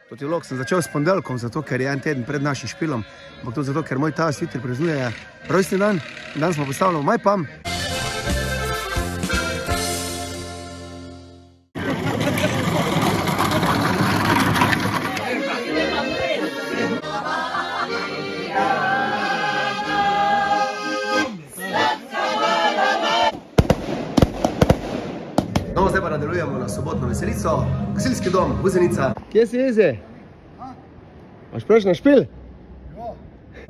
Toti vlog sem začel s ponedeljkom, zato ker je en teden pred našim špilom, ampak to zato, ker moj tast jutri praznuje rojstni dan in danes smo postavljamo Majpam. No, zdaj pa nadaljujemo na sobotno veselico. Gasilski dom, Vuzenica. Kje si Eze? Maš preš na špil? Ja.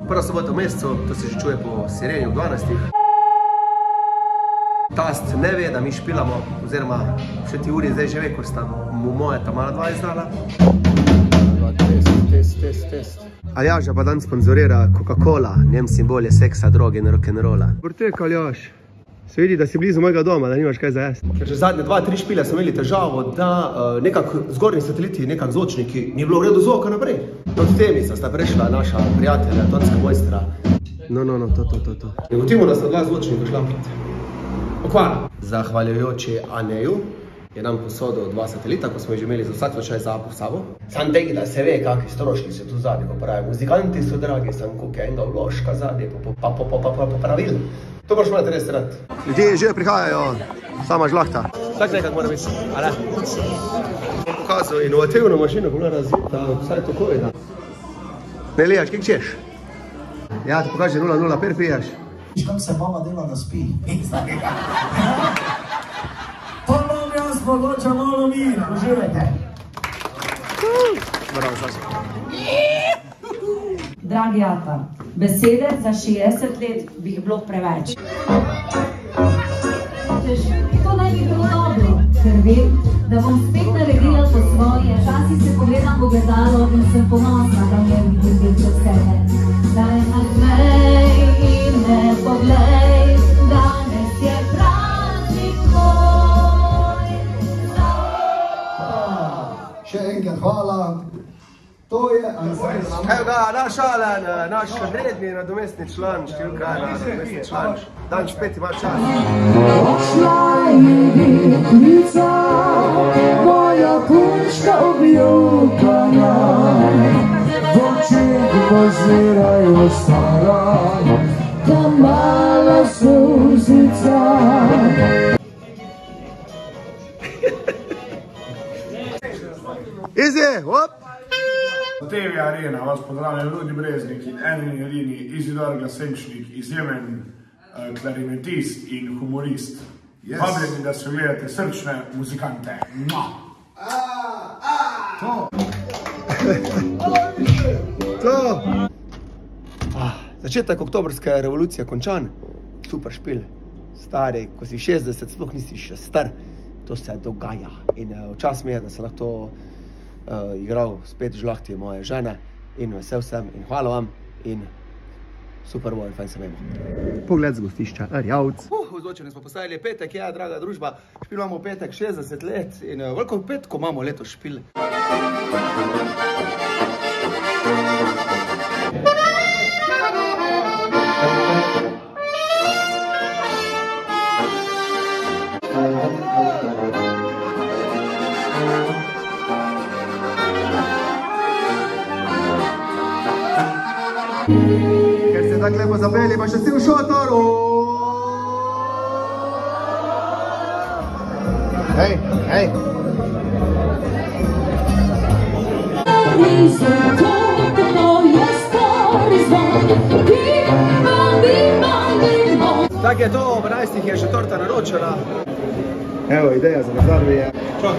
Prva sobota v mesecu, to se že čuje po sireni v 12. Tast ne ve, da mi špilamo, oziroma še ti uri zdaj že ve, ko sta mu moja ta mala dva izdala. Test. Aljaža pa dan sponzorira Coca-Cola, njem simbol je seksa, droge in rock'n'rolla. Portek, Aljaž. Se vidi, da si blizu mojega doma, da nimaš kaj za jesti. Ker že zadnje 2-3 špile smo imeli težavo, da nekako zgornji sateliti, nekako zvočniki, ni bilo v redu zvoka naprej. Od temi sta prešla naša prijatelja, tonska mojstra. No, to. Negotimo, da sta dva zvočnika šla okvara. Zahvaljujoči Aneju je nam posodil 2 satelita, ko smo jih že imeli za vsak slučaj za sabo. Sam tegi, da se ve, kakvi stroški so tu zadnji, ko pravijo. Muzikanti so dragi, sam koliko enega vložka zadnji, pa pravil. To moraš imati res rad. Ljudje že prihajajo, sama žlahta. Tak nekak mora biti, ali? Bom pokazal inovativno mašino, ko mora razvita, vsaj tako je, da. Ne lijaš, kje češ? Ja, ti pokaže 0-0, per pijaš. Viš, kako se mama dela, da spi? Pa vam jaz mogoče malo mira, uživajte. Bravo, Sasa. Dragi Ata, besede za 60 let bi jih bilo preveč. To naj bi bilo dobro, ker vem, da bom spet naredila po svoje. Včasih se pogledam v ogledalo in sem ponosna, da me vidim več od sebe. Daj nadmej in ne poglej, danes je praznik moj. Še enkrat hvala. To je Evo ga, naš Alan, naš vredni nadomestni član, številka nadomestni član. Dan Špet ima čas. Odšla je deklica, moja punčka obljubljena, v očeh pozirajo stara, ta mala suzica. Izi, hop! TV Arena vas pozdravlja Rudi Breznik in Eni Jelini, Izidor Glasenčnik, izjemen klarinetist in humorist. Vabljeni, da se gledate srčne muzikante. To! Začetek oktobrske revolucije končan. Super špil. Stari, ko si 60, sploh nisi še star. To se dogaja. In včas mi je, da se lahko igral spet žlahti moje žene in vesel sem in hvala vam in super bo in fajn se vemo. Pogled z gostišča, Rjavc. Vzločeni smo postavili petek, ja, draga družba, špil imamo petek 60 let in veliko petko imamo letos špil. Ker se tako lepo zapeli, pa še si v šotoru. Hej. Tak je to, ob 11 je še torta naročena. Evo, ideja za nazadnje je. Čak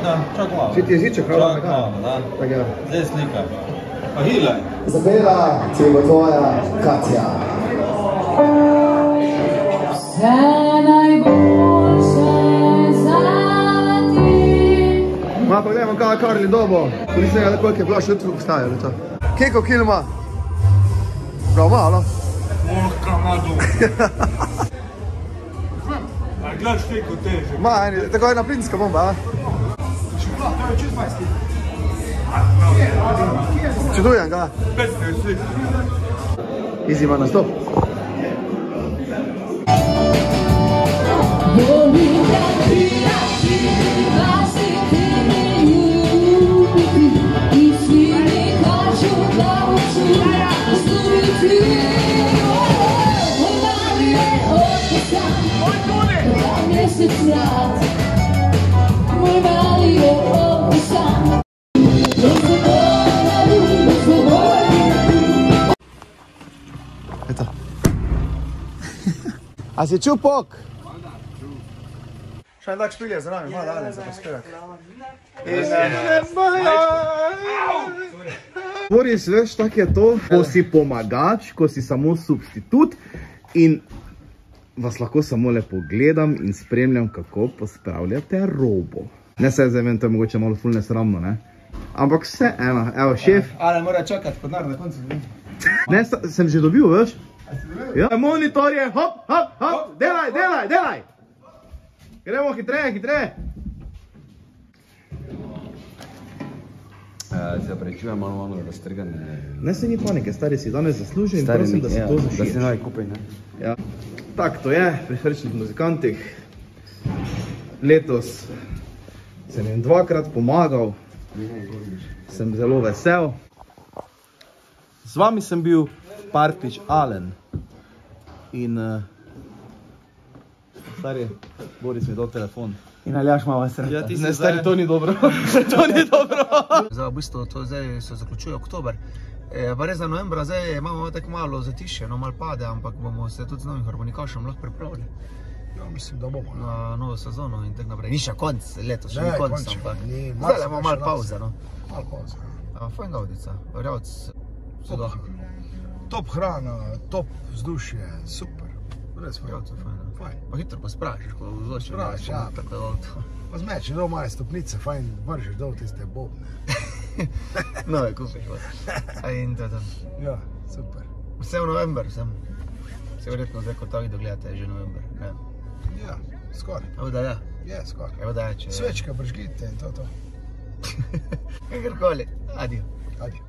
malo. Če ti jeziček hvala? Čak malo, da. Tako je. Zdaj slika. Pa hile. Zapela ti bo tvoja Katja. Vse najboljše za ti. Ma pogledamo kaj Karli dobo. Nisem ga koliko je bila še jutro postavili to. Keko kil ima? Prav malo. Ohka madu. A gledaš keko teže. Ma, tako je na plinska bomba, a? To je čez 20 kg. Čudujem ga. 15 slik. Izi ima nastop. Ti A si čuv pok? Še en tak špil je za nami, malo dalje za poskrbeti. Boris, veš, tak je to, ko si pomagač, ko si samo substitut in vas lahko samo lepo gledam in spremljam, kako pospravljate robo. Ne se zdaj vem, to je mogoče malo ful nesramno, ne? Ampak vse eno, evo, šef. Ale mora čakati, kot nar na koncu. Ne, sem že dobil, veš? Ja, monitor je, hop, hop, hop, delaj, delaj, delaj! Gremo hitreje, hitreje. Se opravičujem, malo raztrgane. Ne se ni panike, stari si danes zasluži in prosim, da se to zašiješ. Da se naj kupaj, ne? Ja. Tak to je, pri srčnih muzikantih. Letos sem jim dvakrat pomagal. Sem zelo vesel. Z vami sem bil Partič Alen. In stari, Boris mi dal telefon. In Aljaš malo srca. Ja, ne, stari, to ni dobro. To ni dobro. Zdaj, v bistvu, to zdaj se zaključuje oktober. Pa res za novembra zdaj imamo tako malo zatišje, no malo pade, ampak bomo se tudi z novim harmonikašem lahko pripravili. Ja, mislim, da bomo. Na novo sezono in tako naprej. Ni še konc, letos še ni konc, ampak zdaj imamo malo pauze, no. Malo pauze. Fajn gaudica, verjavc. Top hrana, top vzdušje, super. Res fajn. Verjavc je fajn. Fajn. Pa hitro pospraviš, ko vzdušje. Spraviš, ja. Pa zmeči dol male stopnice, fajn vržiš dol tiste bobne. No, je kupiš, in to je to. Ja, super. Vse v november sem. Se verjetno zdaj, ko ta video gledate, je že november, ne? Ja, skoraj. Evo da ja. Je, skoraj. Evo da ja, če... Svečke prižgite in to. Kakorkoli. Adio. Adio.